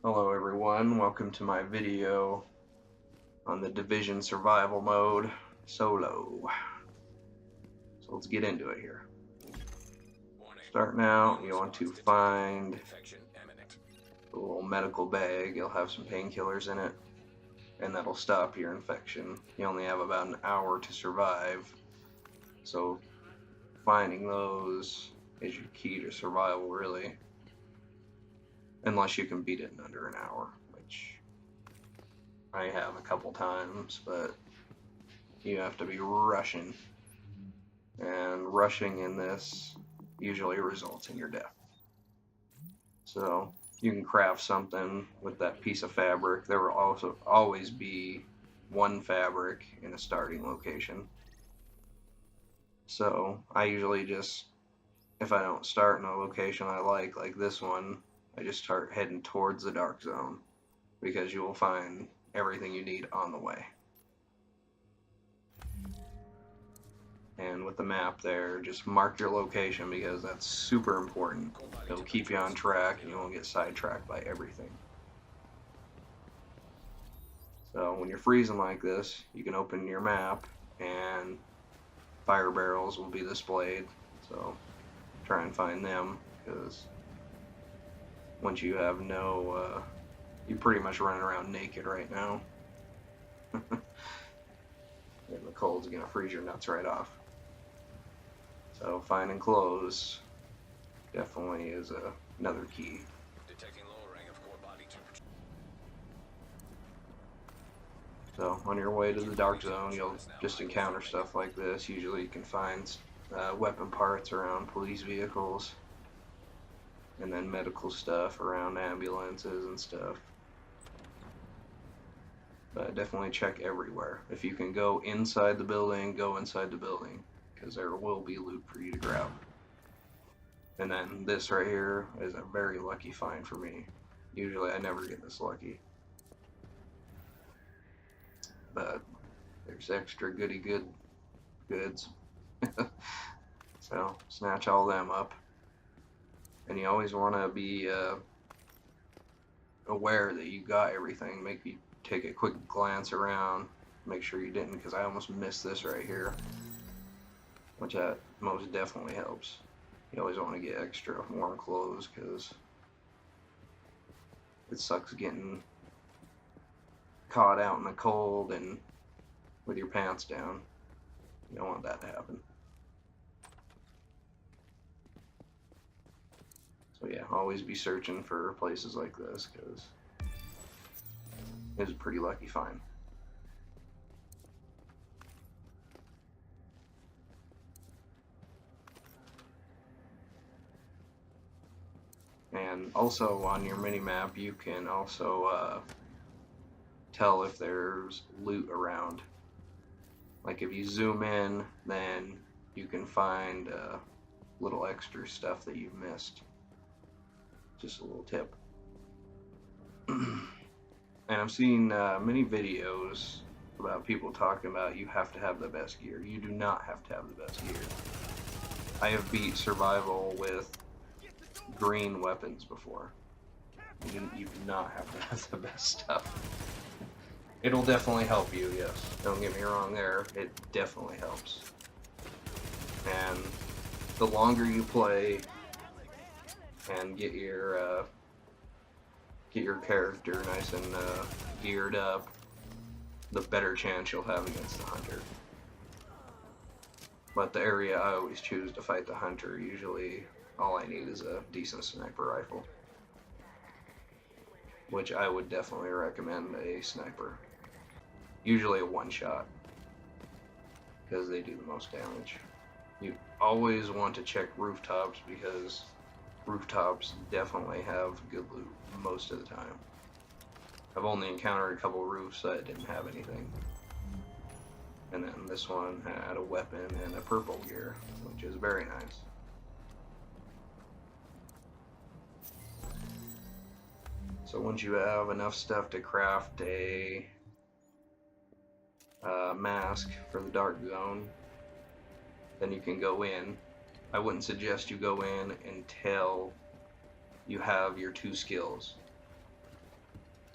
Hello everyone, welcome to my video on the Division Survival Mode, Solo. So let's get into it here. Starting out, you want to find a little medical bag. You'll have some painkillers in it, and that'll stop your infection. You only have about an hour to survive, so finding those is your key to survival, really. Unless you can beat it in under an hour, which I have a couple times, but you have to be rushing. And rushing in this usually results in your death. So you can craft something with that piece of fabric. There will also always be one fabric in a starting location. So I usually just, if I don't start in a location I like this one, I just start heading towards the dark zone, because you will find everything you need on the way. And with the map there, just mark your location, because that's super important. It'll keep you on track and you won't get sidetracked by everything. So when you're freezing like this, you can open your map and fire barrels will be displayed. So try and find them, because once you have no, you're pretty much running around naked right now. And the cold's gonna freeze your nuts right off. So finding clothes definitely is another key. Detecting lowering of core body temperature. So on your way to the dark zone, you'll just encounter stuff like this. Usually you can find weapon parts around police vehicles, and then medical stuff around ambulances and stuff. But definitely check everywhere. If you can go inside the building, go inside the building, because there will be loot for you to grab. And then this right here is a very lucky find for me. Usually I never get this lucky. But there's extra goods. So snatch all them up. And you always want to be aware that you got everything. Make you take a quick glance around, make sure you didn't, because I almost missed this right here, which that most definitely helps. You always want to get extra warm clothes, because it sucks getting caught out in the cold and with your pants down. You don't want that to happen. So yeah, always be searching for places like this, because it's a pretty lucky find. And also on your mini map, you can also tell if there's loot around. Like if you zoom in, then you can find little extra stuff that you missed. Just a little tip. And I've seen many videos about people talking about you have to have the best gear. You do not have to have the best gear. I have beat survival with green weapons before. You do not have to have the best stuff. It'll definitely help you, yes. Don't get me wrong there. It definitely helps. And the longer you play and get your character nice and geared up, the better chance you'll have against the hunter. But the area I always choose to fight the hunter, usually all I need is a decent sniper rifle, which I would definitely recommend a sniper. Usually a one-shot, because they do the most damage. You always want to check rooftops, because rooftops definitely have good loot most of the time. I've only encountered a couple roofs that didn't have anything. And then this one had a weapon and a purple gear, which is very nice. So once you have enough stuff to craft a mask for the dark zone, then you can go in. I wouldn't suggest you go in until you have your 2 skills.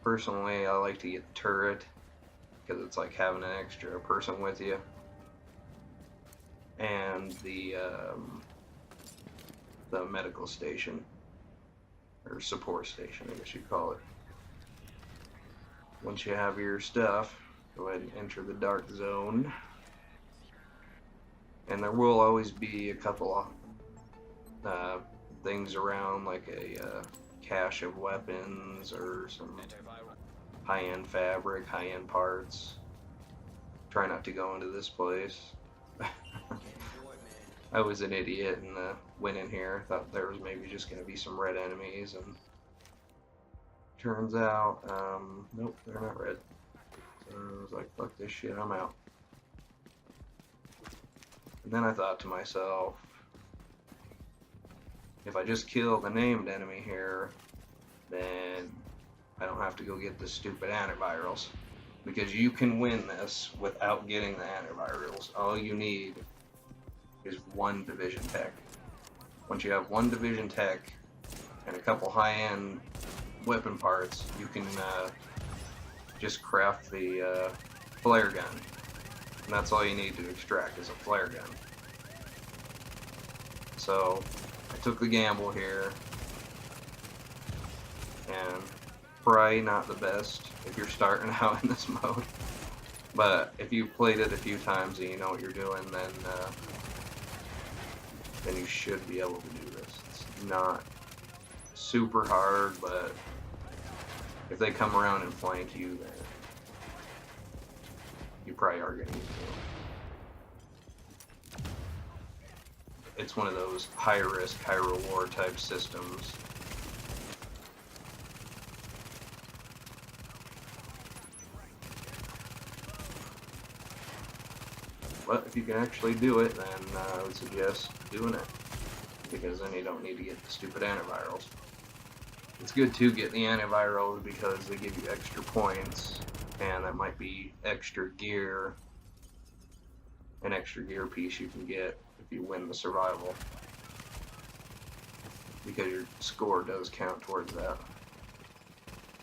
Personally, I like to get the turret because it's like having an extra person with you, and the medical station, or support station, I guess you'd call it. Once you have your stuff, go ahead and enter the dark zone, and there will always be a couple of things around, like a cache of weapons or some high-end fabric, high-end parts. Try not to go into this place. I was an idiot and went in here, thought there was maybe just going to be some red enemies, and turns out, nope, they're not red. So I was like, fuck this shit, I'm out. And then I thought to myself, if I just kill the named enemy here, then I don't have to go get the stupid antivirals. Because you can win this without getting the antivirals. All you need is one division tech. Once you have one division tech and a couple high-end weapon parts, you can just craft the flare gun. And that's all you need to extract is a flare gun. So I took the gamble here, and probably not the best if you're starting out in this mode, but if you've played it a few times and you know what you're doing, then you should be able to do this. It's not super hard, but if they come around and flank you, then you probably are going to need to. It's one of those high risk, high reward type systems. But if you can actually do it, then I would suggest doing it, because then you don't need to get the stupid antivirals. It's good to get the antivirals because they give you extra points, and that might be extra gear, an extra gear piece you can get if you win the survival, because your score does count towards that.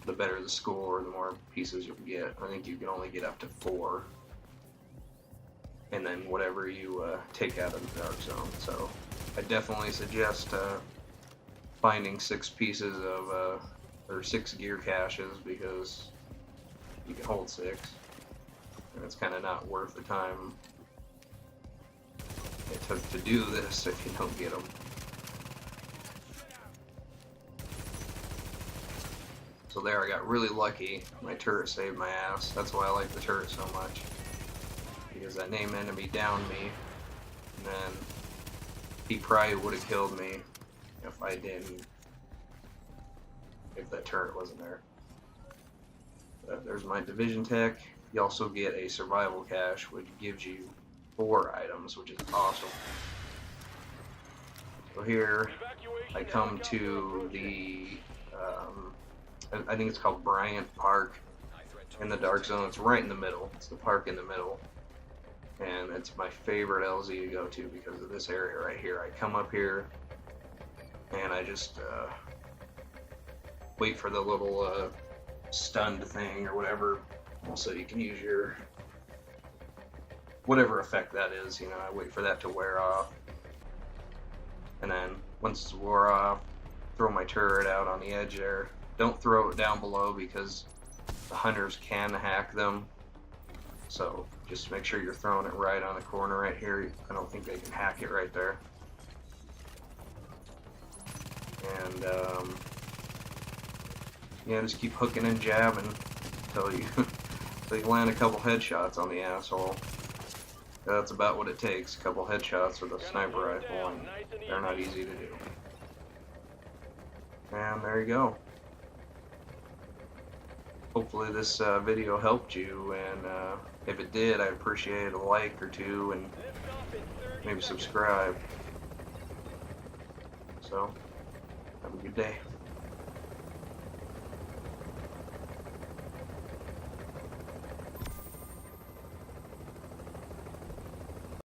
The better the score, the more pieces you'll get. I think you can only get up to 4. And then whatever you take out of the dark zone. So I definitely suggest finding 6 pieces of, or 6 gear caches, because you can hold 6, and it's kind of not worth the time it took to do this if you don't get them. So there, I got really lucky. My turret saved my ass. That's why I like the turret so much. Because that named enemy downed me, and then he probably would have killed me if that turret wasn't there. There's my division tech. You also get a survival cache, which gives you 4 items, which is awesome. So here I come to the I think it's called Bryant Park in the dark zone. It's right in the middle. It's the park in the middle. And it's my favorite LZ to go to because of this area right here. I come up here and I just wait for the little stunned thing or whatever, so you can use your whatever effect that is, you know. I wait for that to wear off, and then once it's wore off, throw my turret out on the edge there. Don't throw it down below because the hunters can hack them. So just make sure you're throwing it right on the corner right here. I don't think they can hack it right there. And yeah, just keep hooking and jabbing until you land a couple headshots on the asshole. That's about what it takes. A couple headshots with a sniper rifle, and they're not easy to do. And there you go. Hopefully this video helped you, and if it did, I'd appreciate a like or 2, and maybe subscribe. So, have a good day.